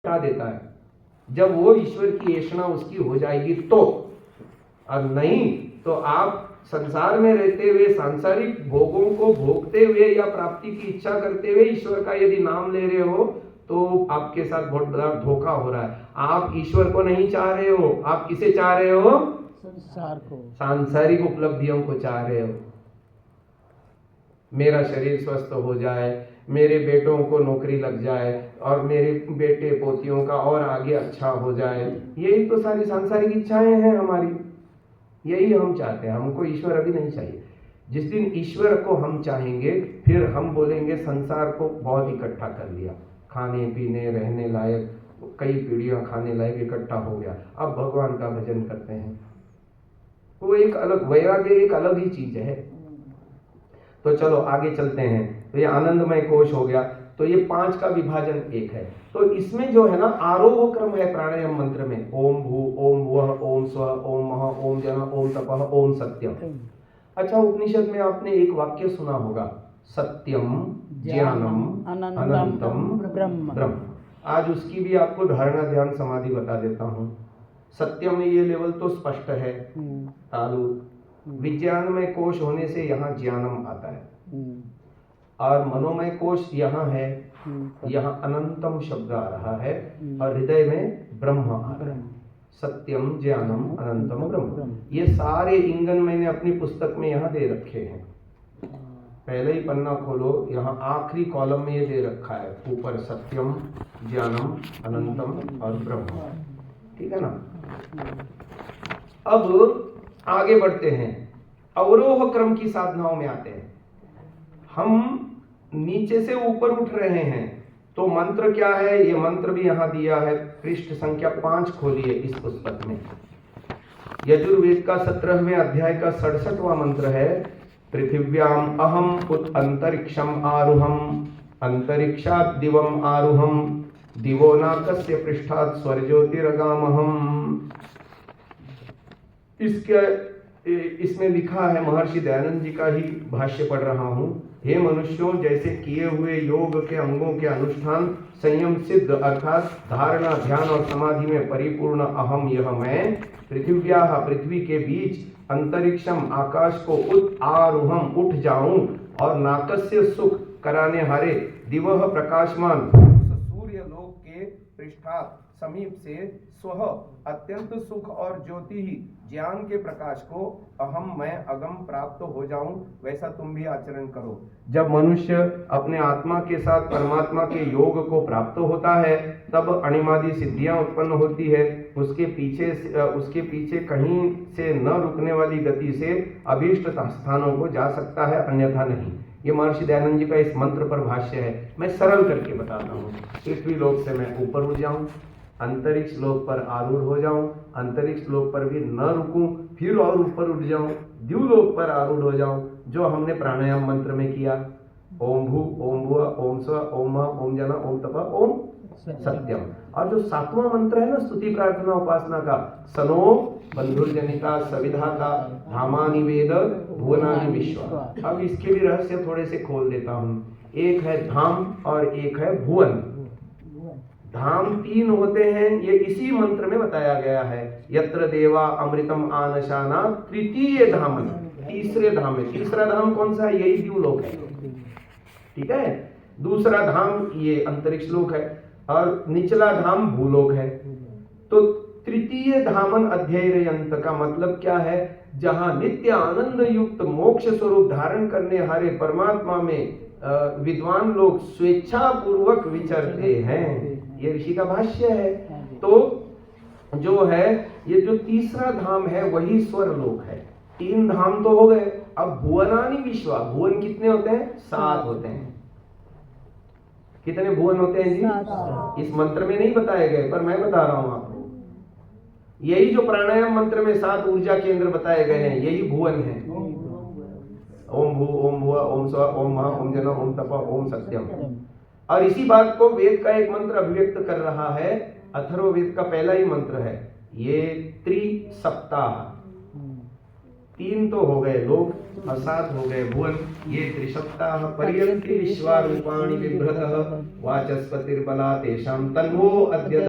हटा देता है जब वो ईश्वर की ऐषणा उसकी हो जाएगी तो। और नहीं तो आप संसार में रहते हुए सांसारिक भोगों को भोगते हुए या प्राप्ति की इच्छा करते हुए ईश्वर का यदि नाम ले रहे हो तो आपके साथ बहुत बड़ा धोखा हो रहा है। आप ईश्वर को नहीं चाह रहे हो, आप किसे चाह रहे हो? संसार को, सांसारिक उपलब्धियों को चाह रहे हो। मेरा शरीर स्वस्थ हो जाए, मेरे बेटों को नौकरी लग जाए और मेरे बेटे पोतियों का और आगे अच्छा हो जाए, यही तो सारी सांसारिक इच्छाएं हैं हमारी, यही हम चाहते हैं। हमको ईश्वर अभी नहीं चाहिए। जिस दिन ईश्वर को हम चाहेंगे फिर हम बोलेंगे संसार को बहुत इकट्ठा कर लिया, खाने पीने रहने लायक कई पीढ़ियां खाने लायक इकट्ठा हो गया, अब भगवान का भजन करते हैं। वो एक अलग वैराग्य, एक अलग ही चीज है। तो चलो आगे चलते हैं। तो ये आनंदमय कोश हो गया। तो ये 5 का विभाजन एक है। तो इसमें जो है ना आरोह क्रम है प्राणायाम मंत्र में, ओम भू ओम भुवः ओम स्वः ओम महः ओम जनः ओम तपः ओम सत्यम। अच्छा, उपनिषद में आपने एक वाक्य सुना होगा, सत्यम ज्ञानम अनंतम ब्रह्म। आज उसकी भी आपको धारणा ध्यान समाधि बता देता हूँ। सत्यम में ये लेवल तो स्पष्ट है, तालु। विज्ञानमय कोश होने से यहाँ ज्ञानम आता है और मनोमय कोश यहाँ है, यहाँ अनंतम शब्द आ रहा है और हृदय में ब्रह्म आ रहा है। सत्यम ज्ञानम अनंतम ब्रह्म, ये सारे इंगन मैंने अपनी पुस्तक में यहाँ दे रखे हैं। पहले ही पन्ना खोलो, यहाँ आखिरी कॉलम में ये दे रखा है, ऊपर सत्यम ज्ञानम अनंतम और ब्रह्म। ठीक है ना। अब आगे बढ़ते हैं, अवरोह क्रम की साधनाओं में आते हैं। हम नीचे से ऊपर उठ रहे हैं तो मंत्र क्या है, ये मंत्र भी यहां दिया है, पृष्ठ संख्या 5 खोलिए इस पुस्तक में। यजुर्वेद का 17वें अध्याय का 67वां मंत्र है, पृथिव्याम अहम उत अंतरिक्षम आरुहम अंतरिक्षात् दिवम आरुहम दिवो नाकस्य पृष्ठात् स्वर्ज्योतिरगामहम। इसमें लिखा है, महर्षि दयानंद जी का ही भाष्य पढ़ रहा हूं। हे मनुष्यों, जैसे किए हुए योग के अंगों के अनुष्ठान संयम सिद्ध अर्थात धारणा ध्यान और समाधि में परिपूर्ण अहम यह मैं पृथिव्याः पृथ्वी के बीच अंतरिक्षम आकाश को उत आरुहम उठ जाऊं और नाकस्य सुख कराने हारे दिवह प्रकाशमान सूर्य लोक के पृष्ठात् समीप से स्वह अत्यंत सुख और ज्योति ही ज्ञान के प्रकाश को अहम मैं अगम प्राप्त हो जाऊं, वैसा तुम भी आचरण करो। जब मनुष्य अपने आत्मा के साथ परमात्मा के योग को प्राप्त होता है तब अणिमादि सिद्धियां उत्पन्न होती है। उसके पीछे कहीं से न रुकने वाली गति से अभीष्ट स्थानों को जा सकता है, अन्यथा नहीं। ये महर्षि दयानंद जी का इस मंत्र पर भाष्य है। मैं सरल करके बताता हूँ। पृथ्वी लोक से मैं ऊपर उठ जाऊं, अंतरिक्ष लोक पर आरूढ़ हो जाऊं, अंतरिक्ष लोक पर भी न रुकूं, फिर और ऊपर उठ जाऊं, द्युलोक पर आरूढ़ हो जाऊं, जो हमने प्राणायाम मंत्र में किया, ओम भू ओम भुवः ओम स्वः ओम महः ओम जनः ओम तपः ओम सत्यम। और जो 7वां मंत्र है ना स्तुति प्रार्थना उपासना का, सनो बंधुर्जनिका सविधाता धामानि वेद भुवनानि विश्वा। अब इसके भी रहस्य थोड़े से खोल देता हूँ। एक है धाम और एक है भुवन। धाम 3 होते हैं, ये इसी मंत्र में बताया गया है। यत्र देवा अमृतम आनशाना तृतीय धाम, तीसरे धाम में। तीसरा धाम कौन सा है? यही द्युलोक है। ठीक है। दूसरा धाम ये अंतरिक्ष लोक है और निचला धाम भूलोक है। तो तृतीय धामन अध्ययनयंत का मतलब क्या है? जहां नित्य आनंद युक्त मोक्ष स्वरूप धारण करने हारे परमात्मा में विद्वान लोग स्वेच्छा पूर्वक विचरते हैं। ये ऋषि का भाष्य है। तो जो है ये जो तीसरा धाम है वही स्वर लोक है। 3 धाम तो हो गए। अब भुवनानि विश्वा, भुवन कितने होते हैं? 7 होते हैं। कितने भुवन होते हैं जी? इस मंत्र में नहीं बताए गए पर मैं बता रहा हूं आपको। यही जो प्राणायाम मंत्र में 7 ऊर्जा केंद्र बताए गए हैं यही भुवन है। ओम भू ओम भुवः ओम स्वः ओम महः ओम जनः ओम तपः ओम सत्यम। और इसी बात को वेद का एक मंत्र अभिव्यक्त कर रहा है। अथर्ववेद का पहला ही मंत्र है ये त्रिसप्ताह, तीन तो हो गए लोक और 7 हो गए भुवन। ये त्रिसप्ताह पर्यंति विश्वारूपाणि बिभ्रतः वाचस्पतिर्बला तेषां तन्वो अद्य